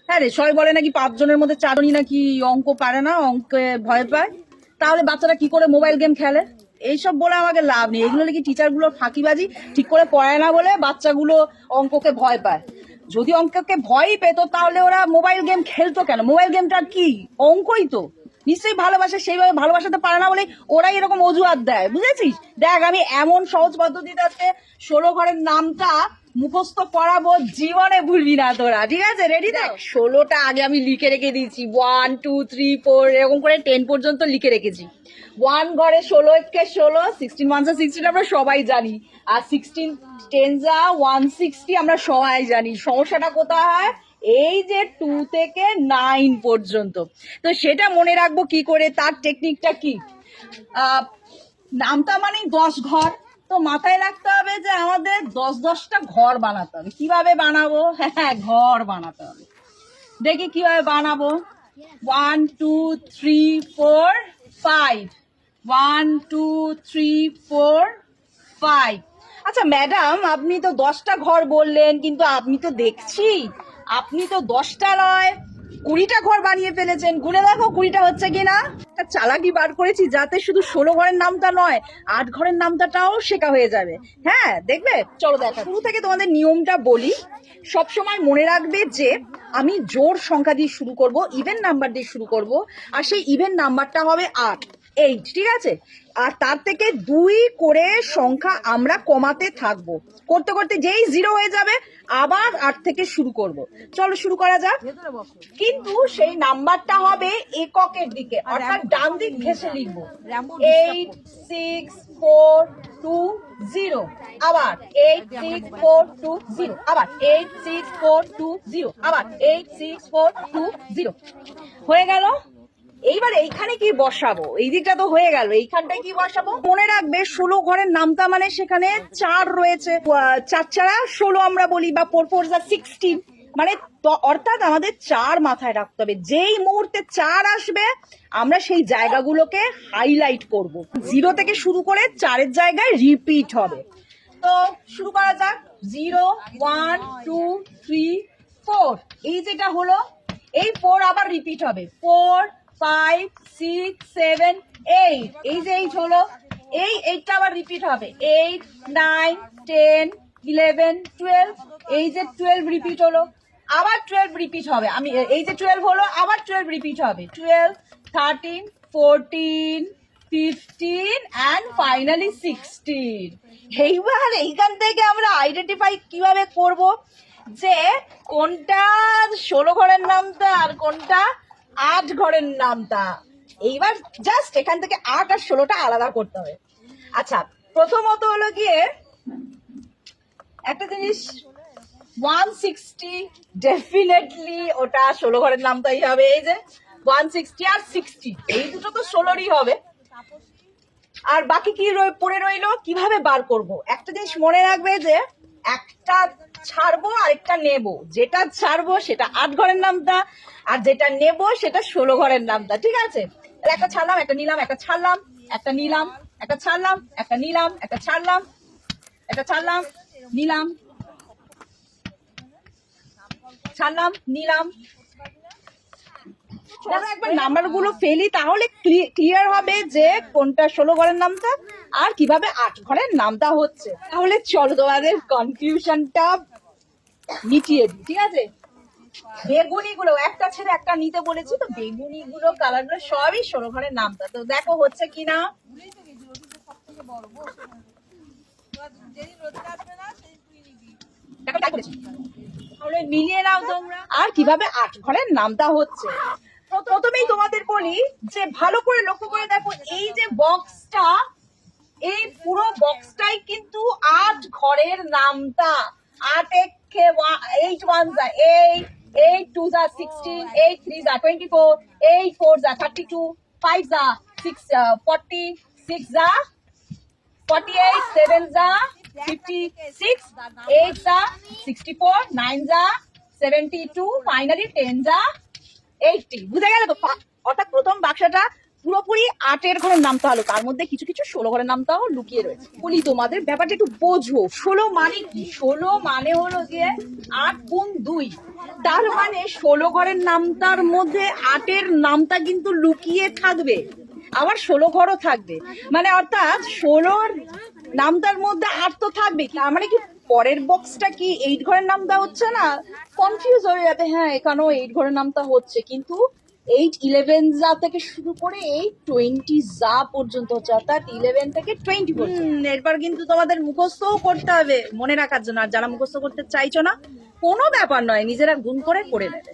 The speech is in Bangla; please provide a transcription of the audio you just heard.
হ্যাঁ রে, সবাই বলে নাকি 5 জনের মধ্যে 4 জনই নাকি অঙ্ক পারে না, অঙ্কে ভয় পায়। তাহলে বাচ্চারা কি করে মোবাইল গেম খেলে? এইসব বলে আমাকে লাভ নেই। এগুলো নাকি টিচার গুলোর ফাঁকিবাজি, ঠিক করে পড়ায় না বলে বাচ্চাগুলো অঙ্ককে ভয় পায়। যদি অঙ্ককে ভয়ই পেতো তাহলে ওরা মোবাইল গেম খেলতো কেন? মোবাইল গেমটা কি? অঙ্কই তো। নিশ্চয়ই ভালোবাসে, সেইভাবে ভালোবাসাতে পারে না বলে ওরাই এরকম অজুহাত দেয়, বুঝেছিস? দেখ, আমি এমন সহজ পদ্ধতিতে আজকে 16 ঘরের নামটা মুখস্থ করাবো, জীবনে ভুলবি না তোরা। ঠিক আছে, রেডি? দেখ, 16টা আগে আমি লিখে রেখে দিয়েছি, 1 2 3 4 এরকম করে 10 পর্যন্ত লিখে রেখেছি। 1 ঘরে 16 কে 16, 16 1 16 আমরা সবাই জানি, আর 16 10 যা 160 আমরা সবাই জানি। সমস্যাটা কোথায় হয়? এই যে 2 থেকে 9 পর্যন্ত। তো সেটা মনে রাখবো কি করে? তার টেকনিকটা কি? নামটা মানে 10 ঘর। তো মাথায় রাখতে হবে যে আমাদের 10-10টা ঘর বানাতে হবে। কিভাবে বানাবো? হ্যাঁ, ঘর বানাতে হবে। দেখি কিভাবে বানাবো। 1 2 3 4 5, 1 2 3 4 5। আচ্ছা ম্যাডাম, আপনি তো 10টা ঘর বললেন, কিন্তু আপনি তো দেখছি আপনি তো 10টা নয় 20টা ঘর বানিয়ে ফেলেছেন। গুনে দেখো 20টা হচ্ছে কিনা। একটা চালাকি বার করেছি যাতে শুধু 16 ঘরের নামটা নয়, 8 ঘরের নামটাও শেখা হয়ে যাবে। হ্যাঁ, দেখবে? চলো দেখা। শুরু থেকে তোমাদের নিয়মটা বলি। সবসময় মনে রাখবে যে আমি জোড় সংখ্যা দিয়ে শুরু করব, ইভেন নাম্বার দিয়ে শুরু করব, আর সেই ইভেন নাম্বারটা হবে 8, ঠিক আছে? আর তার থেকে 2 করে সংখ্যা আমরা কমাতে থাকবো, করতে করতে যেই 0 হয়ে যাবে আবার 8 থেকে শুরু করব। চলো শুরু করা যাক। কিন্তু সেই নাম্বারটা হবে এককের দিকে, অর্থাৎ ডান দিক ঘেঁষে লিখবো। 8 6 4 2 0, আবার 8 6 4 2 0, আবার 8 6 4 2 0, আবার 8 6 4 2 0। হয়ে গেল। এইবার এইখানে কি বসাবো? এই দিকটা তো হয়ে গেল, এইখানটায় কি বসাবো? মনে রাখবে 16 ঘরের নামতা মানে সেখানে 4 রয়েছে। 4 ছাড়া 16 আমরা বলি, বা 4 4 যা 16, মানে অর্থাৎ আমাদের 4 মাথায় রাখতে হবে। যেই মুহূর্তে 4 আসবে আমরা সেই জায়গাগুলোকে হাইলাইট করব। 0 থেকে শুরু করে 4-এর জায়গায় রিপিট হবে। তো শুরু করা যাক। 0 1 2 3 4, এই যেটা হলো, এই 4 আবার রিপিট হবে। 4 5 6 7 8, এই যে 8 হলো, এই 8টা আবার রিপিট হবে। 8 9 10 11 12, এই যে 12 রিপিট হলো, আবার 12 রিপিট হবে। আমি এই যে 12 হলো, আবার 12 রিপিট হবে। 12 13 14 15 and finally 16। এইবার এইখান থেকে আমরা আইডেন্টিফাই কিভাবে করব যে কোনটা 16 ঘরের নামটা আর কোনটা 8 ঘরের নামটা? এইবার জাস্ট এখান থেকে 8 আর 16টা আলাদা করতে হবে। আচ্ছা, প্রথমত হলো গিয়ে একটা জিনিস, 160 ডেফিনেটলি ওটা 16 ঘরের নামটাই হবে। এই যে 160 আর 60, এই দুটো তো 16রই হবে। আর বাকি কি পড়ে রইলো? কিভাবে বার করব? একটা জিনিস মনে রাখবে যে একটা ছাড়বো আর একটা নেবো। যেটা ছাড়বো সেটা 8 ঘরের নামটা, আর যেটা নেবো সেটা 16 ঘরের নামটা। ঠিক আছে? একটা ছাড়লাম, একটা নিলাম, একটা ছাড়লাম, একটা নিলাম, একটা ছাড়লাম, একটা নিলাম, একটা ছাড়লাম, একটা ছাড়লাম, নিলাম, ছাড়লাম, নিলাম। একবার নাম্বার গুলো ফেলি, তাহলে ক্লিয়ার হবে যে কোনটা 16 ঘরের নামটা আর কিভাবে 8 ঘরের নামটা হচ্ছে। তাহলে চলো তোমাদের কনফিউশনটা মিটিয়ে দিই। ঠিক আছে? বেগুনি গুলো একটা ছেড়ে একটা নিতে বলেছি, তো বেগুনি গুলো কালার গুলো সবই 16 ঘরের নামটা। তো দেখো হচ্ছে কিনা। তাহলে মিলিয়ে নাও তোমরা। আর কিভাবে 8 ঘরের নামটা হচ্ছে, প্রথমেই তোমাদের বলি যে ভালো করে লক্ষ্য করে দেখো, এই যে বক্সটা, এই পুরো বক্সটাই কিন্তু 8 ঘরের নামটা। 8 একে 8 1 যা 8, 8 2 যা 16, 8 3 যা 24, 8 4 যা 32, 5 যা 6 40, 6 যা 48, 7 যা 56, 8 যা 64, 9 যা 72, ফাইনালি 10 যা 80। বুঝে গেল তো? অর্থাৎ প্রথম বাক্সটা পুরোপুরি 8 ঘরের নামতা হলো, তার মধ্যে কিছু কিছু 16 ঘরের নামতাও লুকিয়ে রয়েছে। বলি তোমাদের ব্যাপারটা একটু বোঝো। 16 মানে কি? 16 মানে হলো গিয়ে 8 গুণ 2, তার মানে 16 ঘরের নামতার মধ্যে 8 নামতা কিন্তু লুকিয়ে থাকবে, আবার 16 ঘরও থাকবে, মানে অর্থাৎ 16 নামতার মধ্যে 8 তো থাকবে। তার মানে কি পরের বক্সটা কি 8 ঘরের নামতা হচ্ছে না? কনফিউজ হয়ে যাবে। হ্যাঁ, এখানেও 8 ঘরের নামতা হচ্ছে, কিন্তু 8 11 যা থেকে শুরু করে 8 20 যা পর্যন্ত হচ্ছে, অর্থাৎ 11 থেকে 20 পর্যন্ত। এরপর কিন্তু তোমাদের মুখস্থও করতে হবে মনে রাখার জন্য। আর যারা মুখস্থ করতে চাইছো না, কোনো ব্যাপার নয়, নিজেরা গুণ করে করে নেবে।